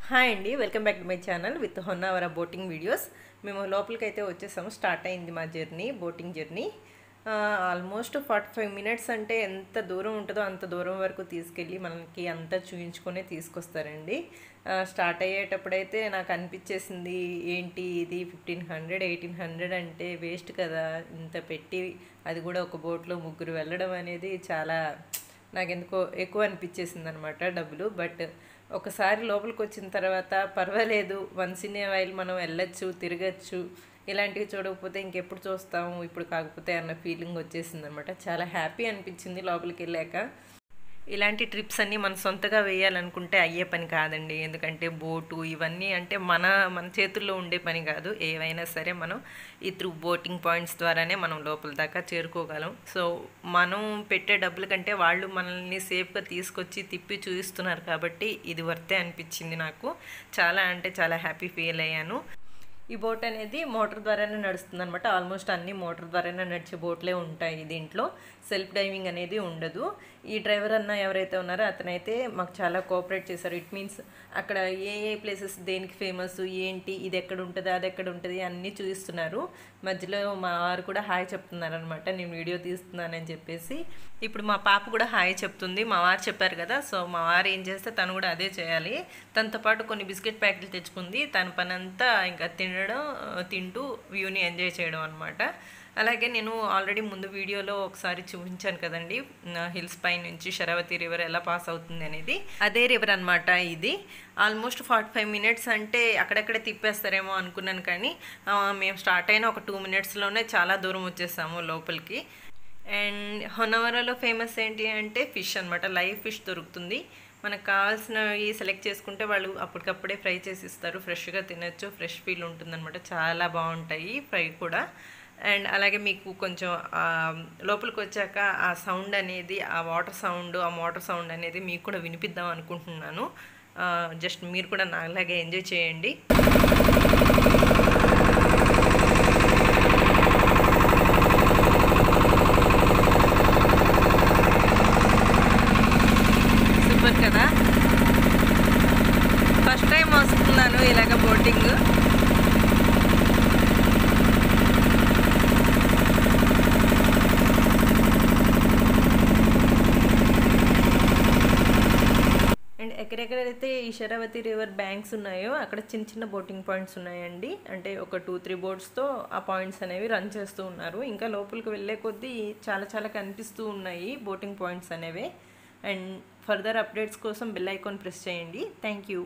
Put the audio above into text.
Hi అండి, welcome back to my channel with Honnavara boating videos. మేము లోపలికి అయితే వచ్చేసాము. స్టార్ట్ అయింది మా journey, boating journey. Almost 45 minutes అంటే ఎంత దూరం ఉంటుందో అంత దూరం వరకు తీసుకెళ్ళి మనకి అంతా చూయించుకొని తీసుకొస్తారండి. స్టార్ట్ అయ్యేటప్పుడైతే నాకు అనిపించేసింది, ఏంటి ఇది 1500 1800 అంటే వేస్ట్ కదా, ఇంత పెట్టి అది కూడా ఒక బోట్లో ముగ్గురు వెళ్ళడం అనేది చాలా నాకెందుకో ఎక్కువ అనిపించేసింది అనమాట డబ్బులు. బట్ ఒకసారి లోపలికి వచ్చిన తర్వాత పర్వాలేదు, వన్స్ ఇన్ ఏ వైల్ మనం వెళ్ళొచ్చు, తిరగచ్చు. ఇలాంటివి చూడకపోతే ఇంకెప్పుడు చూస్తాము, ఇప్పుడు కాకపోతే అన్న ఫీలింగ్ వచ్చేసింది అనమాట. చాలా హ్యాపీ అనిపించింది లోపలికి వెళ్ళాక. ఇలాంటి ట్రిప్స్ అన్నీ మనం సొంతగా వేయాలనుకుంటే అయ్యే పని కాదండి. ఎందుకంటే బోటు ఇవన్నీ అంటే మన మన చేతుల్లో ఉండే పని కాదు. ఏవైనా సరే మనం ఈ త్రూ బోటింగ్ పాయింట్స్ ద్వారానే మనం లోపల దాకా చేరుకోగలం. సో మనం పెట్టే డబ్బుల కంటే వాళ్ళు మనల్ని సేఫ్గా తీసుకొచ్చి తిప్పి చూపిస్తున్నారు కాబట్టి ఇది వర్తే అనిపించింది నాకు. చాలా అంటే చాలా హ్యాపీ ఫీల్ అయ్యాను. ఈ బోట్ అనేది మోటార్ ద్వారానే నడుస్తుంది అనమాట. ఆల్మోస్ట్ అన్ని మోటార్ ద్వారానే నడిచే బోట్లే ఉంటాయి. దీంట్లో సెల్ఫ్ డైవింగ్ అనేది ఉండదు. ఈ డ్రైవర్ అన్న ఎవరైతే ఉన్నారో అతనైతే మాకు చాలా కోఆపరేట్ చేశారు. ఇట్ మీన్స్ అక్కడ ఏ ఏ ప్లేసెస్ దేనికి ఫేమస్, ఏంటి, ఇది ఎక్కడ ఉంటుంది, అది ఎక్కడ ఉంటుంది అన్నీ చూపిస్తున్నారు. మధ్యలో మా వారు కూడా హాయ్ చెప్తున్నారు అనమాట, నేను వీడియో తీస్తున్నానని చెప్పేసి. ఇప్పుడు మా పాప కూడా హాయ్ చెప్తుంది. మా వారు చెప్పారు కదా, సో మా వారు ఏం చేస్తే తను కూడా అదే చేయాలి. తనతో పాటు కొన్ని బిస్కెట్ ప్యాకెట్లు తెచ్చుకుంది. తన పని అంతా ఇంకా తినడం, తింటూ వ్యూని ఎంజాయ్ చేయడం అనమాట. అలాగే నేను ఆల్రెడీ ముందు వీడియోలో ఒకసారి చూపించాను కదండి, హిల్స్ పై నుంచి శరావతి రివర్ ఎలా పాస్ అవుతుంది అనేది. అదే రివర్ అనమాట ఇది. ఆల్మోస్ట్ 45 మినిట్స్ అంటే అక్కడక్కడే తిప్పేస్తారేమో అనుకున్నాను, కానీ మేము స్టార్ట్ అయిన ఒక 2 మినిట్స్లోనే చాలా దూరం వచ్చేసాము లోపలికి. అండ్ హొన్నవరలో ఫేమస్ ఏంటి అంటే ఫిష్ అనమాట. లైవ్ ఫిష్ దొరుకుతుంది. మనకు కావాల్సినవి సెలెక్ట్ చేసుకుంటే వాళ్ళు అప్పటికప్పుడే ఫ్రై చేసి ఇస్తారు. ఫ్రెష్గా తినచ్చు, ఫ్రెష్ ఫీల్ ఉంటుందన్నమాట. చాలా బాగుంటాయి ఫ్రై కూడా. అండ్ అలాగే మీకు కొంచెం లోపలికి వచ్చాక ఆ సౌండ్ అనేది, ఆ వాటర్ సౌండ్, ఆ మోటార్ సౌండ్ అనేది మీకు కూడా వినిపిద్దాం అనుకుంటున్నాను. జస్ట్ మీరు కూడా నాలాగే ఎంజాయ్ చేయండి. సూపర్ కదా. ఫస్ట్ టైం వస్తున్నాను ఇలాగ బోటింగ్. అండ్ ఎక్కడెక్కడైతే ఈ శరావతి రివర్ బ్యాంక్స్ ఉన్నాయో అక్కడ చిన్న చిన్న బోటింగ్ పాయింట్స్ ఉన్నాయండి. అంటే ఒక 2-3 బోట్స్తో ఆ పాయింట్స్ అనేవి రన్ చేస్తూ ఉన్నారు. ఇంకా లోపలికి వెళ్ళే కొద్దీ చాలా చాలా కనిపిస్తూ ఉన్నాయి బోటింగ్ పాయింట్స్ అనేవి. అండ్ ఫర్దర్ అప్డేట్స్ కోసం బెల్ ఐకాన్ ప్రెస్ చేయండి. Thank you.